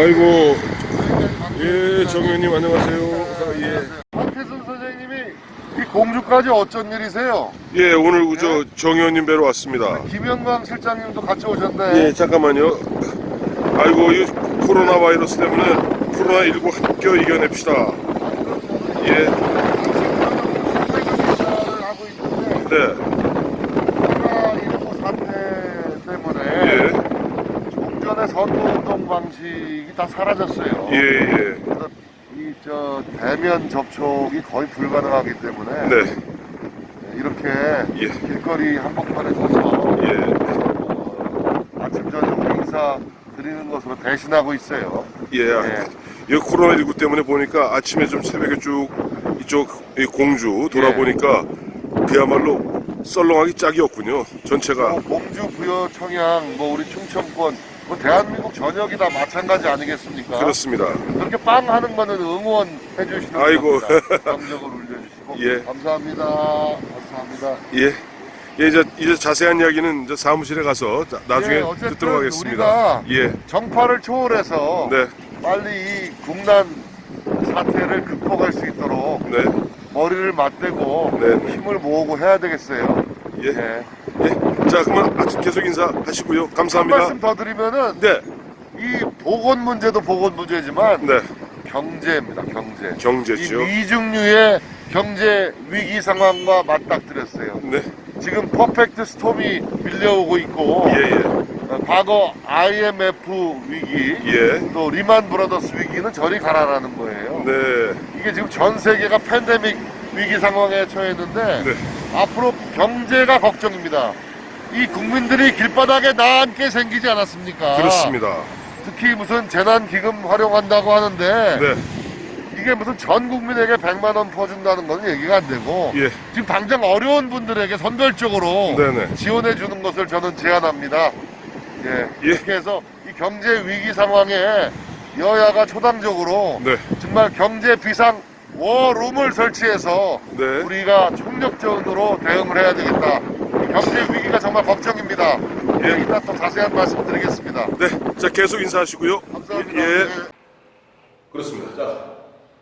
아이고, 예, 정 의원님 안녕하세요. 예, 박태순 선생님이 이 공주까지 어쩐 일이세요? 예, 오늘 정 의원님 뵈러 왔습니다. 김영광 실장님도 같이 오셨네. 예, 잠깐만요. 아이고, 이 코로나 바이러스 때문에 코로나19 함께 이겨냅시다. 예, 하고 있는데 네, 코로나19 사태 때문에 예, 종전의 선거운동 방식이 다 사라졌어요. 예, 예, 그래서 대면 접촉이 거의 불가능하기 때문에 네, 이렇게 예. 길거리 한복판에 서서 예, 아침 저녁으로 인사 드리는 것으로 대신하고 있어요. 예. 이 코로나19 때문에 보니까 아침에 좀 새벽에 쭉 이쪽 이 공주 돌아보니까 그야말로 썰렁하기 짝이 없군요. 전체가. 공주, 부여, 청양, 우리 충청권, 대한민국 전역이 다 마찬가지 아니겠습니까? 그렇습니다. 그렇게 빵 하는 거는 응원해 주시는 아이고. 겁니다. 정적을 울려주시고. 예. 감사합니다. 감사합니다. 예. 예, 이제 자세한 이야기는 이제 사무실에 가서 나중에 어쨌든 듣도록 하겠습니다. 우리가 예. 정파를 초월해서 네. 빨리 이 국난 사태를 극복할 수 있도록 네. 머리를 맞대고 네. 힘을 모으고 해야 되겠어요. 예. 네. 예. 자, 그러면 아침 계속 인사하시고요. 한 감사합니다. 말씀 더 드리면은 네. 이 보건 문제도 보건 문제지만 네. 경제입니다. 경제. 경제죠. 이 미중류의 경제 위기 상황과 맞닥뜨렸어요. 네. 지금 퍼펙트 스톰이 밀려오고 있고 예, 과거 IMF 위기 예. 또 리만 브라더스 위기는 저리 가라라는 거예요. 네. 이게 지금 전 세계가 팬데믹 위기 상황에 처했는데 네. 앞으로 경제가 걱정입니다. 이 국민들이 길바닥에 나앉게 생기지 않았습니까? 그렇습니다. 특히 무슨 재난기금 활용한다고 하는데 네. 이게 무슨 전 국민에게 100만 원 퍼준다는 건 얘기가 안 되고 예. 지금 당장 어려운 분들에게 선별적으로 네네. 지원해 주는 것을 저는 제안합니다. 예. 예. 이렇게 해서 이 경제 위기 상황에 여야가 초당적으로 네. 정말 경제 비상 워룸을 설치해서 네. 우리가 총력전으로 대응을 해야 되겠다. 이 경제 위기가 정말 걱정입니다. 예. 이따 또 자세한 말씀 드리겠습니다. 네. 자, 계속 인사하시고요. 감사합니다. 예. 네. 그렇습니다. 자,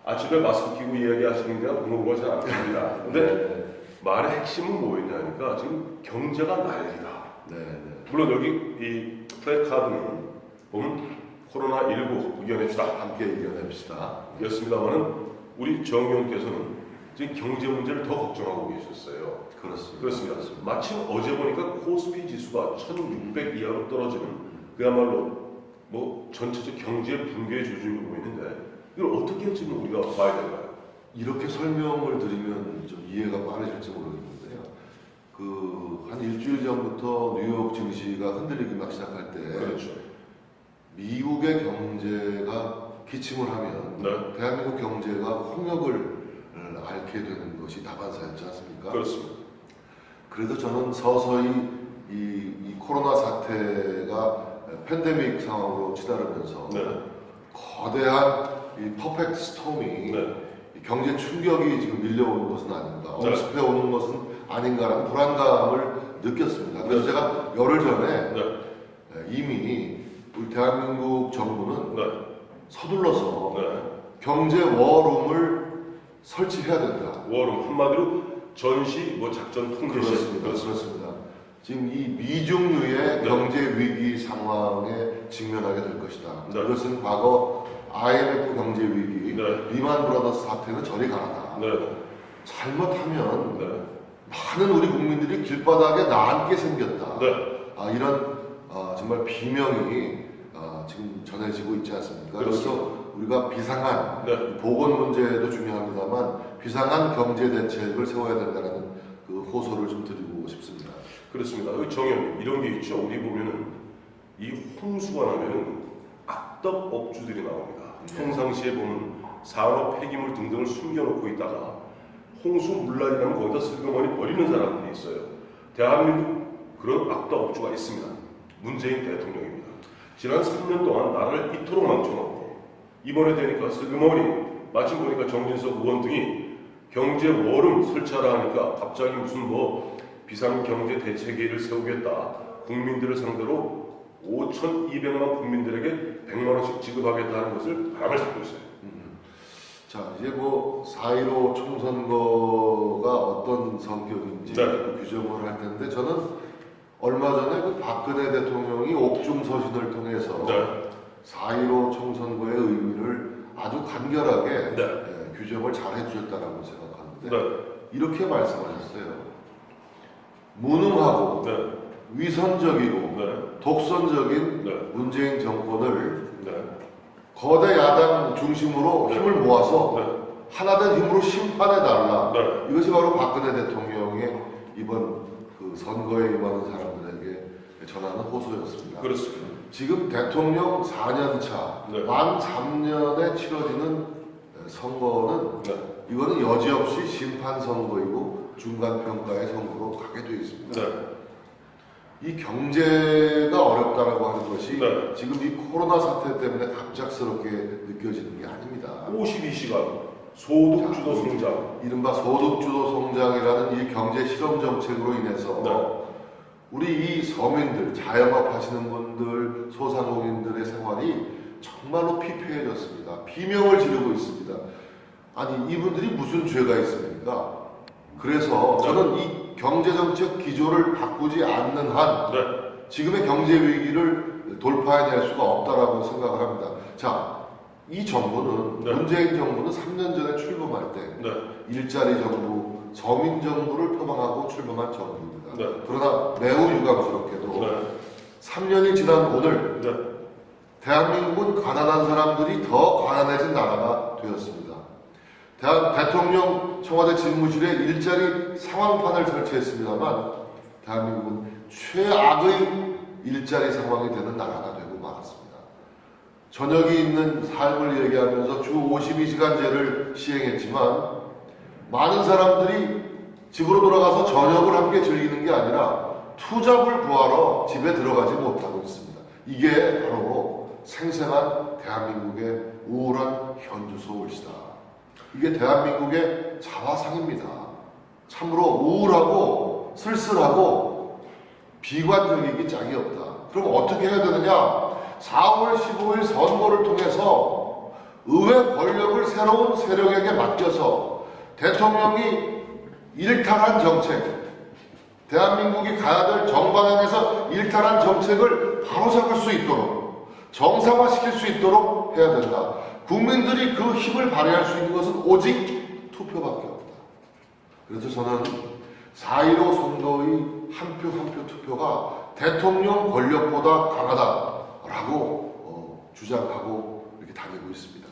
아침에 마스크 끼고 이야기하시는 게 너무 잘 안 됩니다. 근데 말의 핵심은 뭐였냐니까 지금 경제가 난리다. 물론 여기 이 플래카드는 보면 코로나19 이겨냅시다. 함께 이겨냅시다. 였습니다만은 우리 정 의원께서는 지금 경제 문제를 더 걱정하고 계셨어요. 그렇습니다. 마침 어제 보니까 코스피 지수가 1600 이하로 떨어지는 그야말로 전체적 경제 붕괴의 조짐을 보이는데 이걸 어떻게 지금 우리가 봐야 될까요? 이렇게 설명을 드리면 좀 이해가 빠르실지 모르겠는데요. 한 일주일 전부터 뉴욕 증시가 흔들리기 막 시작할 때 그렇죠. 미국의 경제가 기침을 하면 네. 대한민국 경제가 홍역을 앓게 되는 것이 다반사였지 않습니까? 그렇습니다. 그래도 저는 서서히 이 코로나 사태가 팬데믹 상황으로 치달으면서 네. 거대한 이 퍼펙트 스톰이 네. 경제 충격이 지금 밀려오는 것은 아닌가, 네. 엄습해 오는 것은 아닌가라는 불안감을 느꼈습니다. 그래서 네. 제가 열흘 전에 네. 이미 우리 대한민국 정부는 네. 서둘러서 네. 경제 워룸을 설치해야 된다. 워룸 한마디로 전시 작전 통제실. 그렇습니다. 지금 이 미중류의 네. 경제 위기 상황에 직면하게 될 것이다. 네. 이것은 과거 IMF 경제 위기, 네. 리만 브라더스 사태는 저리 가라. 네. 잘못하면 네. 많은 우리 국민들이 길바닥에 나앉게 생겼다. 네. 이런 정말 비명이 지금 전해지고 있지 않습니까? 그래서 우리가 비상한 네. 보건 문제도 중요합니다만 비상한 경제 대책을 세워야 된다는 그 호소를 좀 드리고 싶습니다. 그렇습니다. 정형 이런 게 있죠. 우리 보면은 이 홍수가 나면은 악덕 업주들이 나옵니다. 평상시에 보면 산업 폐기물 등등을 숨겨놓고 있다가 홍수 물난이라면 거기다 슬그머니 버리는 사람들이 있어요. 대한민국 그런 악덕 업주가 있습니다. 문재인 대통령입니다. 지난 3년 동안 나라를 이토록 망쳐놓고 이번에 되니까 슬그머니 마침 보니까 정진석 의원 등이 경제 워룸 설치하라 하니까 갑자기 무슨 비상경제 대책회의를 세우겠다. 국민들을 상대로 5,200만 국민들에게 100만 원씩 지급하겠다는 것을 바람을 잡고 있어요. 자, 이제 뭐 4.15 총선거가 어떤 성격인지 네. 그 규정을 할 텐데 저는 얼마 전에 그 박근혜 대통령이 옥중 서신을 통해서 네. 4.15 총선거의 의미를 아주 간결하게 네. 규정을 잘 해주셨다고 생각하는데 네. 이렇게 말씀하셨어요. 무능하고 네. 위선적이고 네. 독선적인 네. 문재인 정권을 네. 거대 야당 중심으로 네. 힘을 모아서 네. 하나된 힘으로 심판해달라. 네. 이것이 바로 박근혜 대통령의 이번 그 선거에 임하는 사람들에게 전하는 호소였습니다. 그렇습니다. 지금 대통령 4년차, 네. 만 3년에 치러지는 선거는 네. 이거는 여지없이 심판 선거이고 중간 평가의 선거로 가게 되어 있습니다. 네. 이 경제가 어렵다라고 하는 것이 네. 지금 이 코로나 사태 때문에 갑작스럽게 느껴지는 게 아닙니다. 52시간 소득주도 성장. 이른바 소득주도 성장이라는 이 경제 실험 정책으로 인해서 네. 우리 이 서민들, 자영업 하시는 분들, 소상공인들의 생활이 정말로 피폐해졌습니다. 비명을 지르고 있습니다. 아니 이분들이 무슨 죄가 있습니까? 그래서 저는 이 경제정책 기조를 바꾸지 않는 한 네. 지금의 경제 위기를 돌파해낼 수가 없다라고 생각을 합니다. 자, 이 정부는 네. 문재인 정부는 3년 전에 출범할 때 네. 일자리 정부, 서민 정부를 표방하고 출범한 정부입니다. 네. 그러나 매우 유감스럽게도 네. 3년이 지난 오늘 네. 대한민국은 가난한 사람들이 더 가난해진 나라가 되었습니다. 대통령 청와대 집무실에 일자리 상황판을 설치했습니다만 대한민국은 최악의 일자리 상황이 되는 나라가 되고 말았습니다. 저녁이 있는 삶을 얘기하면서 주 52시간제를 시행했지만 많은 사람들이 집으로 돌아가서 저녁을 함께 즐기는 게 아니라 투잡을 구하러 집에 들어가지 못하고 있습니다. 이게 바로 생생한 대한민국의 우울한 현주소일시다. 이게 대한민국의 자화상입니다. 참으로 우울하고 쓸쓸하고 비관적이기 짝이 없다. 그럼 어떻게 해야 되느냐? 4월 15일 선거를 통해서 의회 권력을 새로운 세력에게 맡겨서 대통령이 일탈한 정책, 대한민국이 가야 될 정방향에서 일탈한 정책을 바로잡을 수 있도록 정상화시킬 수 있도록 해야 된다. 국민들이 그 힘을 발휘할 수 있는 것은 오직 투표밖에 없다. 그래서 저는 4.15 선거의 한 표 한 표 투표가 대통령 권력보다 강하다라고 주장하고 이렇게 다니고 있습니다.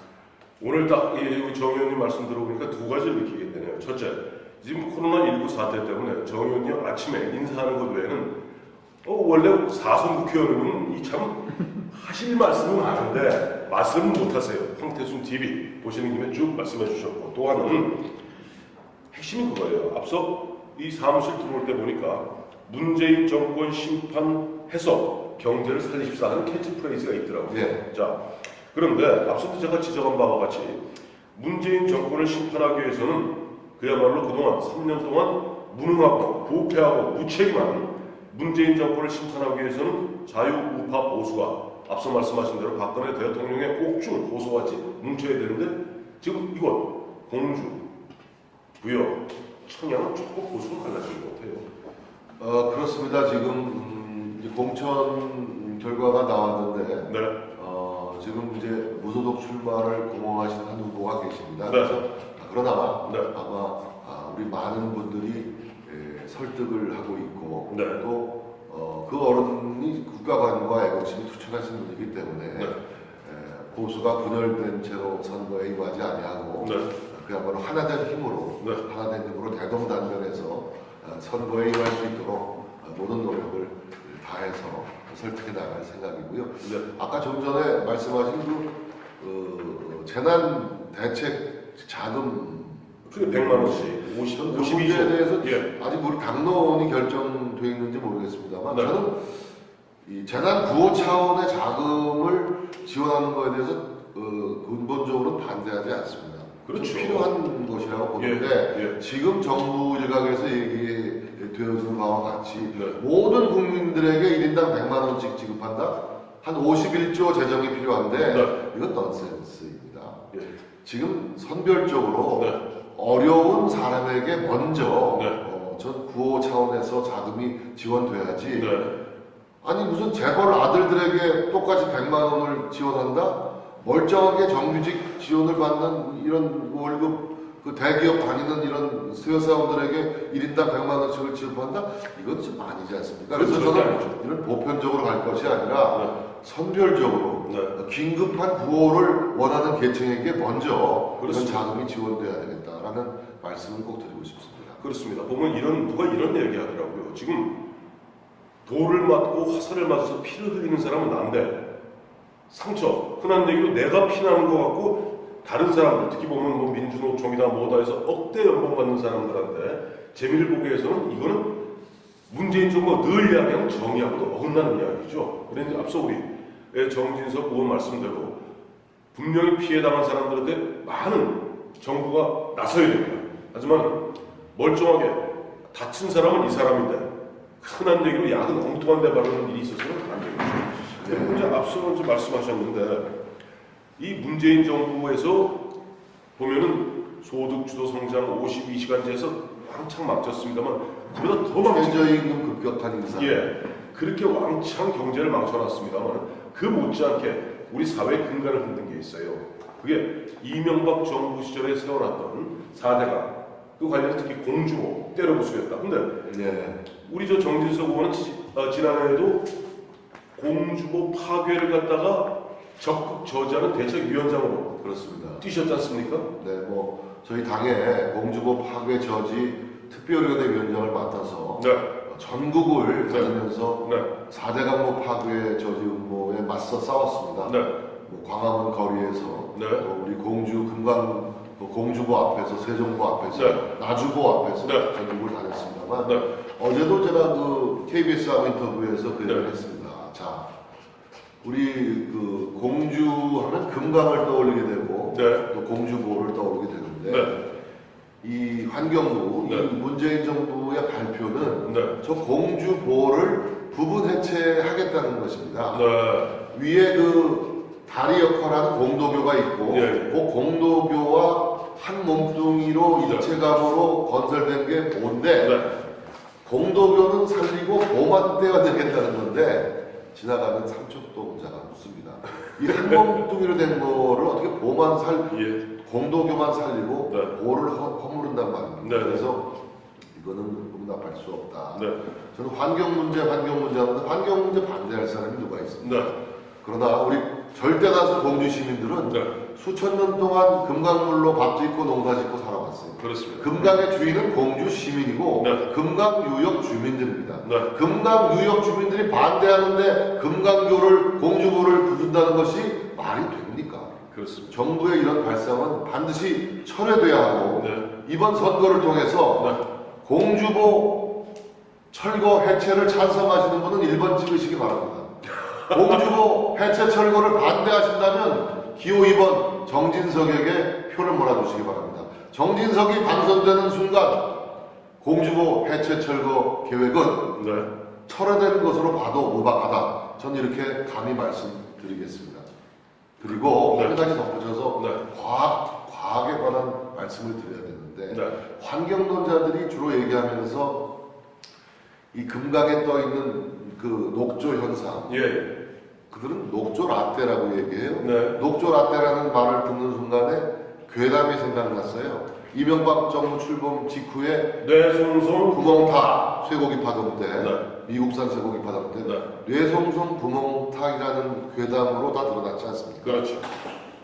오늘 딱 정 의원님 말씀 들어보니까 두 가지를 느끼게 되네요. 첫째, 지금 코로나19 사태 때문에 정 의원님 아침에 인사하는 것 외에는 원래 사선 국회의원은 참 하실 말씀은 많은데 말씀은 못하세요. 황태순 TV 보시는 김에 쭉 말씀해 주셨고 또 하나는 핵심이 그거예요. 앞서 이 사무실 들어올 때 보니까 문재인 정권 심판해서 경제를 살립시다 하는 캐치프레이즈가 있더라고요. 네. 자, 그런데 앞서도 제가 지적한 바와 같이 문재인 정권을 심판하기 위해서는 그야말로 그동안 3년 동안 무능하고 부패하고 무책임한 문재인 정권을 심판하기 위해서는 자유우파 보수가 앞서 말씀하신 대로 박근혜 대통령의 옥중 호소같이 뭉쳐야 되는데 지금 이건 공주, 부여, 청양, 조금 보수로 갈라지는 것 같아요. 그렇습니다. 지금 이제 공천 결과가 나왔는데 네. 지금 이제 무소속 출마를 공언하신 한 후보가 계십니다. 네. 그래서 그러나 네. 아마 우리 많은 분들이 설득을 하고 있고 네. 또 그 어른이 국가관과 애국심이 투철하신 분이기 때문에 네. 보수가 분열된 채로 선거에 임하지 아니하고 네. 그야말로 하나된 힘으로 네. 하나된 힘으로 대동단결해서 선거에 임할 수 있도록 모든 노력을 다해서 설득해 나갈 생각이고요. 네. 아까 좀 전에 말씀하신 그 재난 대책 자금 100만 원씩 그 52조. 문제에 대해서 예. 아직 우리 당론이 결정되어 있는지 모르겠습니다만 네. 저는 이 재난 구호 차원의 자금을 지원하는 것에 대해서 근본적으로 반대하지 않습니다. 그렇죠. 필요한 것이라고 보는데 지금 정부 일각에서 얘기되어지는 바와 같이 모든 국민들에게 1인당 100만 원씩 지급한다? 한 51조 재정이 필요한데 이건 넌센스입니다. 지금 선별적으로 어려운 사람에게 먼저 전 구호 차원에서 자금이 지원돼야지 아니 무슨 재벌 아들들에게 똑같이 100만 원을 지원한다? 멀쩡하게 정규직 지원을 받는 이런 월급 그 대기업 다니는 이런 수요사원들에게 1인당 100만 원씩을 지급한다? 이건 좀 아니지 않습니까? 그래서 저는 이런 보편적으로 갈 것이 아니라 선별적으로 긴급한 구호를 원하는 계층에게 먼저 이런 자금이 지원돼야 되겠다라는 말씀을 꼭 드리고 싶습니다. 그렇습니다. 보면 누가 이런 얘기 하더라고요. 지금 돌을 맞고 화살을 맞아서 피를 흘리는 사람은 난데 상처, 흔한 얘기로 내가 피나는 것 같고 다른 사람들, 특히 보면 뭐 민주노총이나 뭐다 해서 억대 연봉 받는 사람들한테 재미를 보게 해서는 이거는 문재인 정부가 늘 이야기하는 정의하고도 어긋나는 이야기죠. 그런데 앞서 우리 정진석 의원 말씀대로 분명히 피해당한 사람들한테 많은 정부가 나서야 됩니다. 하지만 멀쩡하게 다친 사람은 이 사람인데 흔한 얘기로 약은 엉뚱한 데 바르는 일이 있어서는 안 되겠죠. 이제 앞서 이제 말씀하셨는데 이 문재인 정부에서 보면은 소득주도 성장 52시간제에서 왕창 망쳤습니다만 그보다 더 망친 최저임금 급격한 인상 그렇게 왕창 경제를 망쳐놨습니다만 그 못지않게 우리 사회의 근간을 흔든 게 있어요. 그게 이명박 정부 시절에 세워놨던 4대강 그 관련해서 특히 공주보 때려부수겠다. 근데 우리 저 정진석 의원은 지난해에도 공주보 파괴를 갖다가 적극 저지하는 대책위원장으로 그렇습니다. 뛰셨지 않습니까? 네, 뭐 저희 당에 공주보 파괴 저지 특별위원회 위원장을 맡아서 전국을 다니면서 4대 강모 파괴 저지 음모에 맞서 싸웠습니다. 뭐 광화문 거리에서 또 우리 공주 금강 공주보 앞에서 세종보 앞에서 나주보 앞에서 전국을 다녔습니다만 어제도 제가 그 KBS 하고 인터뷰에서 그 얘기를 했습니다. 자, 우리 그 공주하면 금강을 떠올리게 되고 또 공주보를 떠올리게 되는데 이 환경부, 이 문재인 정부의 발표는 저 공주보를 부분 해체하겠다는 것입니다. 위에 그 다리 역할하는 공도교가 있고 그 공도교와 한 몸뚱이로 일체감으로 건설된 게 보인데 공도교는 살리고 보만 떼어내겠다는 건데 지나가는 삼척동자가 묻습니다. 이 한 몸뚱이로 된 거를 어떻게 보만 공도교만 살리고 보를 허무른단 말입니다. 그래서 이거는 용납할 수 없다. 저는 환경 문제 하는데 환경 문제 반대할 사람이 누가 있습니까? 그러나 우리 절대 다수 공주 시민들은 수천 년 동안 금강물로 밥 짓고 농사 짓고 살아왔어요. 그렇습니다. 금강의 주인은 공주 시민이고 금강 유역 주민들입니다. 금강 유역 주민들이 반대하는데 금강교를 공주보를 부순다는 것이 말이 됩니까? 그렇습니다. 정부의 이런 발상은 반드시 철회돼야 하고 이번 선거를 통해서 공주보 철거 해체를 찬성하시는 분은 1번 찍으시기 바랍니다. 공주보 해체 철거를 반대하신다면 기호 2번 정진석에게 표를 몰아주시기 바랍니다. 정진석이 당선되는 순간 공주보 해체 철거 계획은 철회되는 것으로 봐도 무방하다. 저는 이렇게 감히 말씀드리겠습니다. 그리고 한 가지 덧붙여서 과학에 관한 말씀을 드려야 되는데 환경론자들이 주로 얘기하면서 이 금강에 떠 있는 그 녹조 현상 그들은 녹조 라떼라고 얘기해요. 녹조 라떼라는 말을 듣는 순간에 괴담이 생각났어요. 이명박 정부 출범 직후에 뇌송송 구멍타 쇠고기 파동 때 미국산 쇠고기 파동 때 뇌송송 구멍탕이라는 괴담으로 다 드러났지 않습니까? 그렇죠.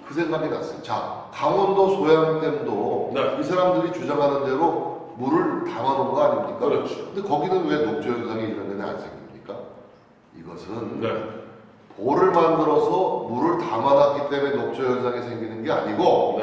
그 생각이 났어요. 자, 강원도 소양댐도 이 사람들이 주장하는 대로 물을 담아놓은 거 아닙니까? 그렇죠. 근데 거기는 왜 녹조 현상이 이런 데는 안 생깁니까? 이것은 보를 만들어서 물을 담아놨기 때문에 녹조 현상이 생기는 게 아니고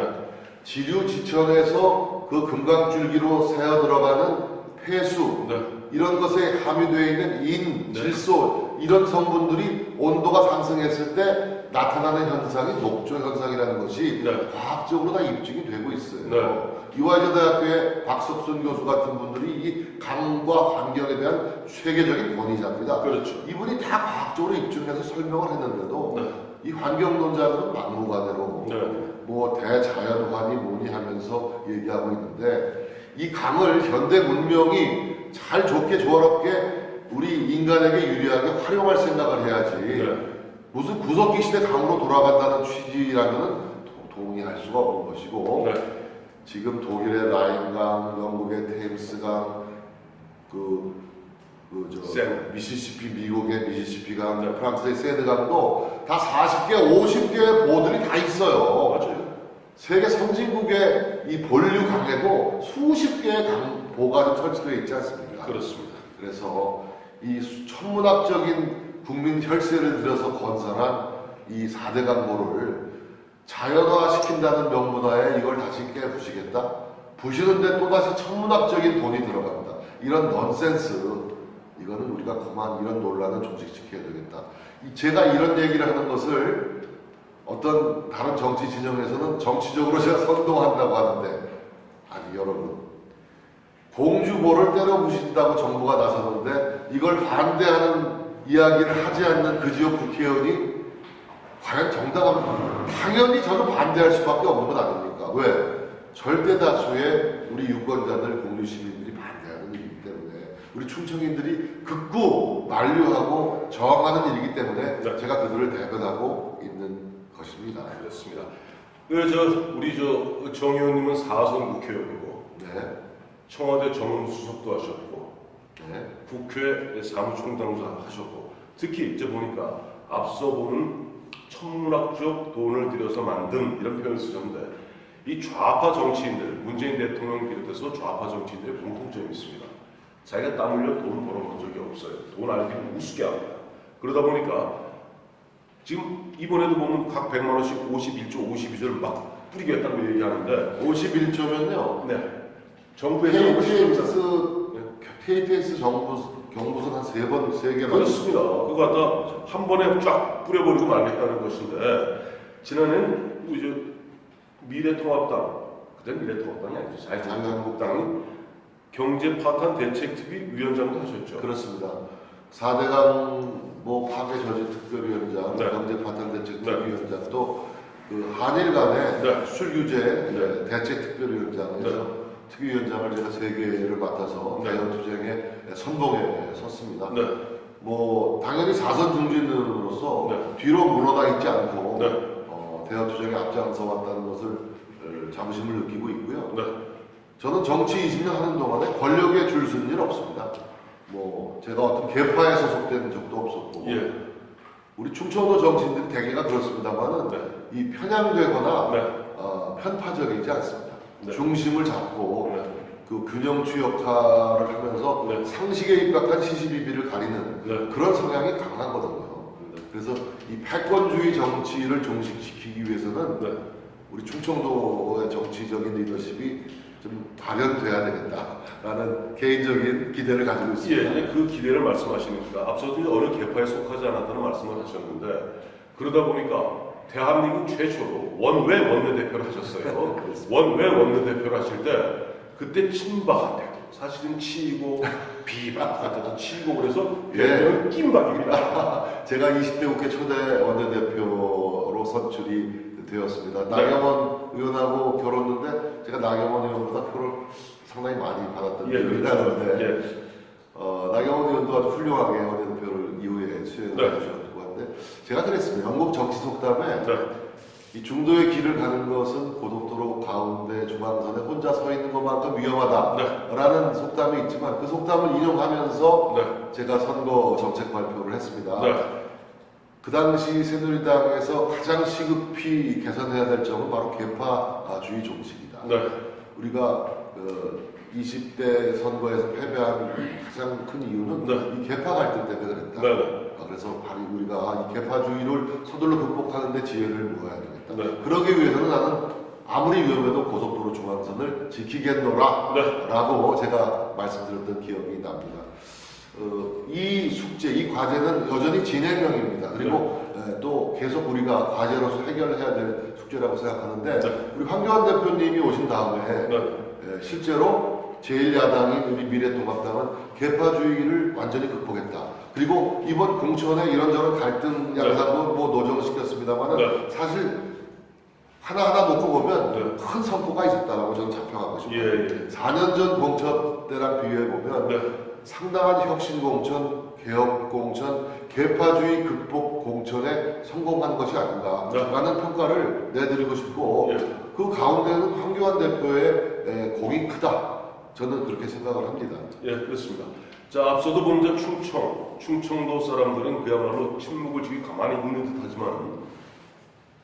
지류 지천에서 그 금강줄기로 새어 들어가는 폐수 이런 것에 함유되어 있는 인, 질소 이런 성분들이 온도가 상승했을 때 나타나는 현상이 녹조 현상이라는 것이 네. 과학적으로 다 입증이 되고 있어요. 네. 이화여자 대학교의 박석순 교수 같은 분들이 이 강과 환경에 대한 세계적인 권위자입니다. 그렇죠. 이분이 다 과학적으로 입증해서 설명을 했는데도 네. 이 환경론자들은 막무가내로 네. 뭐 대자연환이 뭐니 하면서 얘기하고 있는데 이 강을 현대 문명이 잘 좋게 조화롭게 우리 인간에게 유리하게 활용할 생각을 해야지 네. 무슨 구석기 시대 강으로 돌아간다는 취지라면 동의할 수가 없는 것이고 네. 지금 독일의 라인강, 영국의 테임스강, 세네. 미시시피, 미국의 미시시피강, 네. 프랑스의 세드강도 다 40개, 50개의 보들이 다 있어요. 맞아요. 세계 선진국의 이 본류 강에도 수십 개의 보가 설치되어 있지 않습니까? 그렇습니다. 그래서 이 천문학적인 국민 혈세를 들여서 건설한 이 4대 강보를 자연화시킨다는 명분하에 이걸 다시 깨부시겠다? 부시는데 또다시 천문학적인 돈이 들어간다. 이런 넌센스, 이거는 우리가 그만 이런 논란을 종식시켜야 되겠다. 제가 이런 얘기를 하는 것을 어떤 다른 정치 진영에서는 정치적으로 제가 선동한다고 하는데, 아니 여러분, 공주보를 때려 부신다고 정부가 나섰는데 이걸 반대하는 이야기를 하지 않는 그 지역 국회의원이 과연 정당합니까? 당연히 저는 반대할 수밖에 없는 것 아닙니까? 왜? 절대 다수의 우리 유권자들, 공유 시민들이 반대하는 일이기 때문에 우리 충청인들이 극구 만류하고 저항하는 일이기 때문에 네. 제가 그들을 대변하고 있는 것입니다. 그렇습니다. 우리 정 의원님은 4선 국회의원이고 네, 청와대 정무수석도 하셨고 네, 국회 사무총장도 하셨고 특히 이제 보니까 앞서 보는 천문학적 돈을 들여서 만든 이런 표현을 쓰셨는데 이 좌파 정치인들, 문재인 대통령 비롯해서 좌파 정치인들의 공통점이 있습니다. 자기가 땀 흘려 돈 벌어본 적이 없어요. 돈 알기는 우습게 합니다. 그러다 보니까 지금 이번에도 보면 각 100만 원씩 51조, 52조를 막 뿌리겠다고 얘기하는데 51조면요. 네. 정부에서 KTX 경부선 한 3개만 그렇습니다. 그거 갖다 한 번에 쫙 뿌려버리고 말겠다는 것인데 지난해는 이제 미래통합당, 그때는 미래통합당이 아니죠. 자유한국당이 경제파탄 대책특위 위원장도 하셨죠. 그렇습니다. 4대강 파괴 저지 특별위원장, 네. 경제파탄 대책특위 네. 위원장도 그 한일 간의 네. 수출 규제 네. 대책특별위원장에서 네. 특위위원장을 제가 3개를 맡아서 네. 대여 투쟁에 선봉에 섰습니다. 네. 당연히 4선 중진으로서 네. 뒤로 물러나 있지 않고 네. 대여 투쟁에 앞장서 왔다는 것을 자부심을 느끼고 있고요. 네. 저는 정치 20년 하는 동안에 권력에 줄 서는 일 없습니다. 제가 어떤 계파에 소속된 적도 없었고, 예. 우리 충청도 정치인들 대개가 그렇습니다만은 네. 이 편향되거나 네. 편파적이지 않습니다. 네. 중심을 잡고 네. 그 균형추 역할을 하면서 네. 상식에 입각한 시시비비를 가리는 네. 그런 성향이 강하거든요. 네. 그래서 이 패권주의 정치를 종식시키기 위해서는 네. 우리 충청도의 정치적인 리더십이 좀 발현돼야 되겠다라는 개인적인 기대를 가지고 있습니다. 예, 그 기대를 말씀하시니까 앞서도 이제 어느 계파에 속하지 않았다는 말씀을 하셨는데 그러다 보니까 대한민국 최초로 원외 원내대표를 하셨어요. 원외 원내대표를 하실 때 그때 친박한테 사실은 치이고 비박한테도 치이고 그래서 예. 낀박입니다. 제가 20대 국회 초대 원내대표로 선출이 되었습니다. 나경원 의원하고 결혼했는데 제가 나경원 의원보다 표를 상당히 많이 받았던 기억이 나는데 예. 나경원 의원도 아주 훌륭하게 원내대표를 이후에 수행을 네. 해주셨고 한데 제가 그랬습니다. 영국 정치 속담에 네. 이 중도의 길을 가는 것은 고속도로 가운데 중앙선에 혼자 서 있는 것만큼 위험하다라는 속담이 있지만 그 속담을 인용하면서 네. 제가 선거 정책 발표를 했습니다. 네. 그 당시 새누리당에서 가장 시급히 개선해야 될 점은 바로 계파주의 종식이다. 네. 우리가 20대 선거에서 패배한 가장 큰 이유는 네. 이 계파 갈등 때문에 그랬다. 네. 그래서 우리가 이 계파주의를 서둘러 극복하는 데 지혜를 모아야 되겠다. 네. 그러기 위해서는 나는 아무리 위험해도 고속도로 중앙선을 지키겠노라 네. 라고 제가 말씀드렸던 기억이 납니다. 이 숙제, 이 과제는 여전히 진행형입니다. 그리고 또 계속 우리가 과제로서 해결해야 될 숙제라고 생각하는데 우리 황교안 대표님이 오신 다음에 실제로 제1야당인 우리 미래통합당은 계파주의를 완전히 극복했다. 그리고 이번 공천에 이런저런 갈등 양상도 뭐 노정시켰습니다만은 사실 하나하나 놓고 보면 큰 성과가 있었다라고 저는 자평하고 싶어요. 4년 전 공천 때랑 비교해 보면 상당한 혁신 공천, 개혁 공천, 계파주의 극복 공천에 성공한 것이 아닌가라는 평가를 내드리고 싶고 그 가운데는 황교안 대표의 공이 크다. 저는 그렇게 생각을 합니다. 예, 그렇습니다. 자, 앞서도 보면 충청도 사람들은 그야말로 침묵을 지키 가만히 있는 듯하지만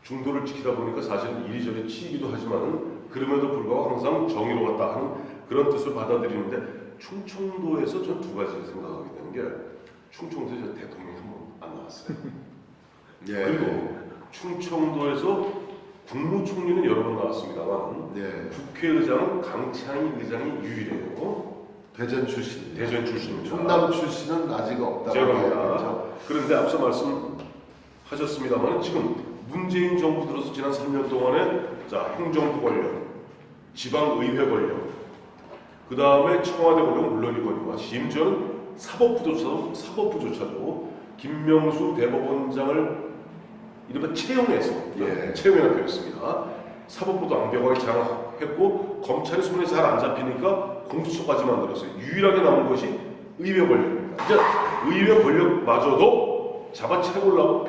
중도를 지키다 보니까 사실은 이리저리 치이기도 하지만 그럼에도 불구하고 항상 정의로웠다 하는 그런 뜻을 받아들이는데 충청도에서 전 두 가지 생각하게 되는 게 충청도에서 대통령이 한 번 안 나왔어요. 그리고 충청도에서 국무총리는 여러 번 나왔습니다만 국회의장은 강창희 의장이 유일해요. 대전 출신. 대전 출신입니다. 충남 출신은 아직 없다고 제가 그런데 앞서 말씀하셨습니다만 지금 문재인 정부 들어서 지난 3년 동안에 자 행정부 권력, 지방의회 권력, 그 다음에 청와대 권력은 물론이거니와 심지어는 사법부조차도 김명수 대법원장을 이른바 채용해서 채용해서 배웠습니다. 사법부도 완벽하게 장악했고 검찰이 손에 잘 안 잡히니까 공수처까지 만들었어요. 유일하게 남은 것이 의회 권력입니다. 이제 의회 권력마저도 잡아채우려고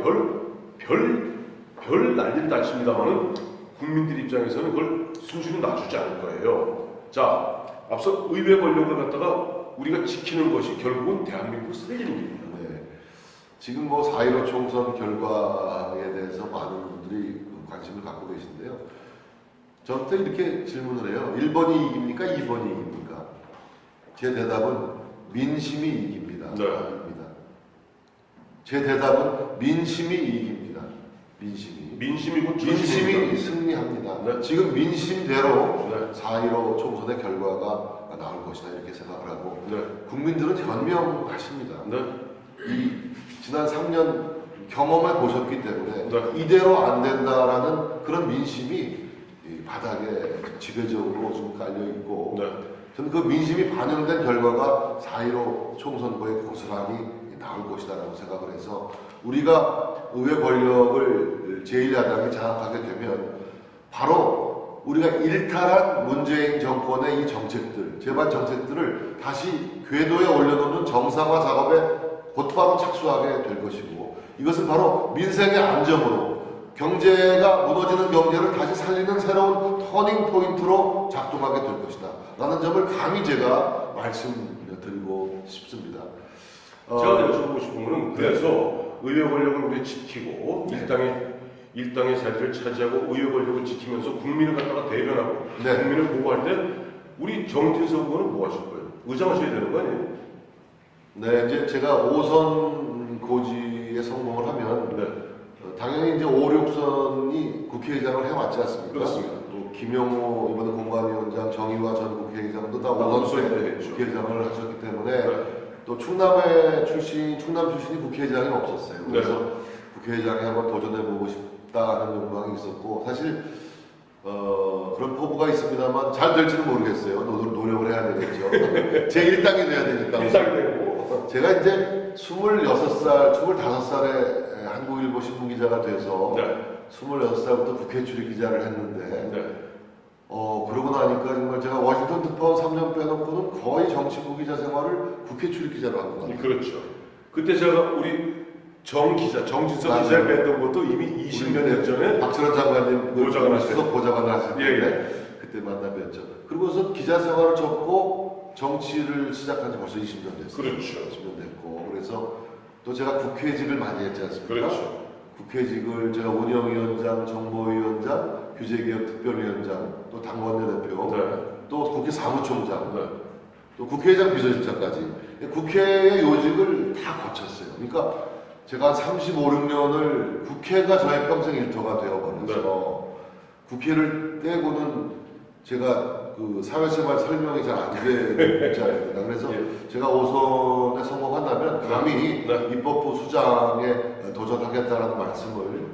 별 난리를 다 칩니다만은 국민들 입장에서는 그걸 순순히 놔주지 않을 거예요. 자, 앞서 의회 권력을 갖다가 우리가 지키는 것이 결국은 대한민국을 살리는 일입니다. 지금 뭐 4.15 총선 결과에 대해서 많은 분들이 관심을 갖고 계신데요. 저한테 이렇게 질문을 해요. 1번이 이깁니까? 2번이 이깁니까? 제 대답은 민심이 이깁니다. 제 대답은 민심이 이깁니다. 민심이 승리합니다. 지금 민심대로 4.15 총선의 결과가 나올 것이다 이렇게 생각을 하고 국민들은 현명하십니다. 이 지난 3년 경험을 보셨기 때문에 이대로 안 된다라는 그런 민심이 바닥에 지배적으로 좀 깔려 있고 저는 그 민심이 반영된 결과가 4.15 총선거에 고스란히 나올 것이다라고 생각을 해서 우리가 의회 권력을 제1야당이 장악하게 되면 바로 우리가 일탈한 문재인 정권의 이 정책들, 제반 정책들을 다시 궤도에 올려놓는 정상화 작업에 곧바로 착수하게 될 것이고 이것은 바로 민생의 안정으로 경제가 무너지는 경제를 다시 살리는 새로운 터닝 포인트로 작동하게 될 것이다 라는 점을 감히 제가 말씀드리고 싶습니다. 제가 여쭤보고 싶은 거는 그래서 의회 권력을 우리 지키고 일당의 자리를 차지하고 의회 권력을 지키면서 국민을 갖다가 대변하고 국민을 보호할 때 우리 정진석 의원은 뭐 하실 거예요? 의장하셔야 되는 거 아니에요? 네, 이제 제가 5선 고지에 성공을 하면 당연히 이제 5, 6선이 국회의장을 해왔지 않습니까? 그렇습니다. 또 김영호 이번에 공관위원장, 정의화 전 국회의장도 다 5선 국회의장을 하셨기 때문에 또 충남 출신이 국회의장이 없었어요. 그래서 국회의장에 한번 도전해보고 싶다는 욕망이 있었고 사실 그런 포부가 있습니다만 잘 될지는 모르겠어요. 노력을 해야 되겠죠. 제 1당이 돼야 되니까. 1당이 되고 제가 이제 25살에 한국일보 신문기자가 돼서 26살부터 국회 출입기자를 했는데 그러고 나니까 정말 제가 워싱턴 특파원 3년 빼놓고는 거의 정치부 기자 생활을 국회 출입기자로 한 것 같아요. 그렇죠. 그때 제가 우리 정진석 기자를 뵀던 것도 이미 20몇 년 전에 박철원 장관님 보좌관 수석 보좌관을 하실 때 그때 만나 뵀죠. 그리고서 기자 생활을 접고 정치를 시작한 지 벌써 20년 됐어요. 그렇죠. 20년 됐고 그래서 또 제가 국회직을 많이 했지 않습니까? 그렇죠. 국회직을 제가 운영위원장, 정보위원장, 규제개혁특별위원장, 또 당원내대표, 또 국회 사무총장, 또 국회의장 비서실장까지 국회의 요직을 다 거쳤어요. 그러니까 제가 35, 6년을 국회가 저의 평생 일터가 되어버려서 국회를 떼고는 제가 그 사회생활 설명이 잘 안 되는 입장입니다. 그래서 제가 5선에 성공한다면 감히 입법부 수장에 도전하겠다라는 말씀을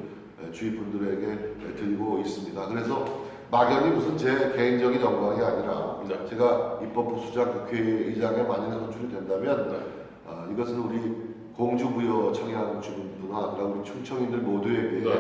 주위 분들에게 드리고 있습니다. 그래서 막연히 무슨 제 개인적인 영광이 아니라 제가 입법부 수장 국회의장에 만약에 선출이 된다면 이것은 우리 공주부여 청양 주민뿐만 아니라 우리 충청인들 모두에게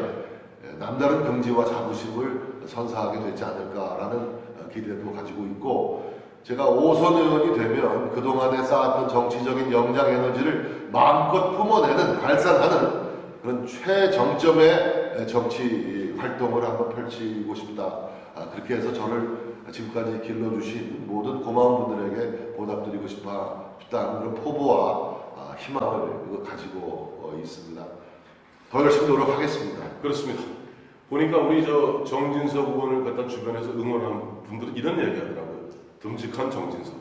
남다른 긍지와 자부심을 선사하게 되지 않을까라는 기대도 가지고 있고, 제가 5선 의원이 되면 그동안에 쌓았던 정치적인 역량 에너지를 마음껏 뿜어내는, 발산하는 그런 최정점의 정치 활동을 한번 펼치고 싶다. 그렇게 해서 저를 지금까지 길러주신 모든 고마운 분들에게 보답드리고 싶다는 그런 포부와 희망을 가지고 있습니다. 더 열심히 노력하겠습니다. 그렇습니다. 보니까 우리 저 정진석 의원을 갖다 주변에서 응원한 분들은 이런 얘기 하더라고요. 듬직한 정진석,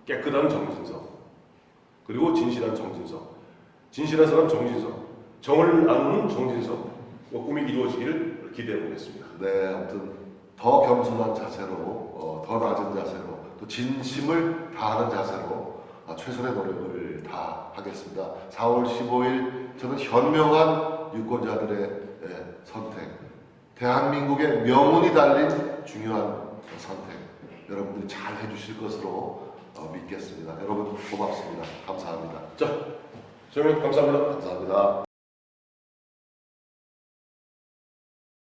깨끗한 정진석, 그리고 진실한 정진석. 진실한 사람 정진석, 정을 나누는 정진석. 꿈이 이루어지기를 기대해 보겠습니다. 네, 아무튼 더 겸손한 자세로, 더 낮은 자세로, 또 진심을 다하는 자세로 최선의 노력을 다하겠습니다. 4월 15일 저는 현명한 유권자들의 선택, 대한민국의 명운이 달린 중요한 선택, 여러분들이 잘 해주실 것으로 믿겠습니다. 여러분 고맙습니다. 감사합니다. 자, 정현 감사합니다. 감사합니다.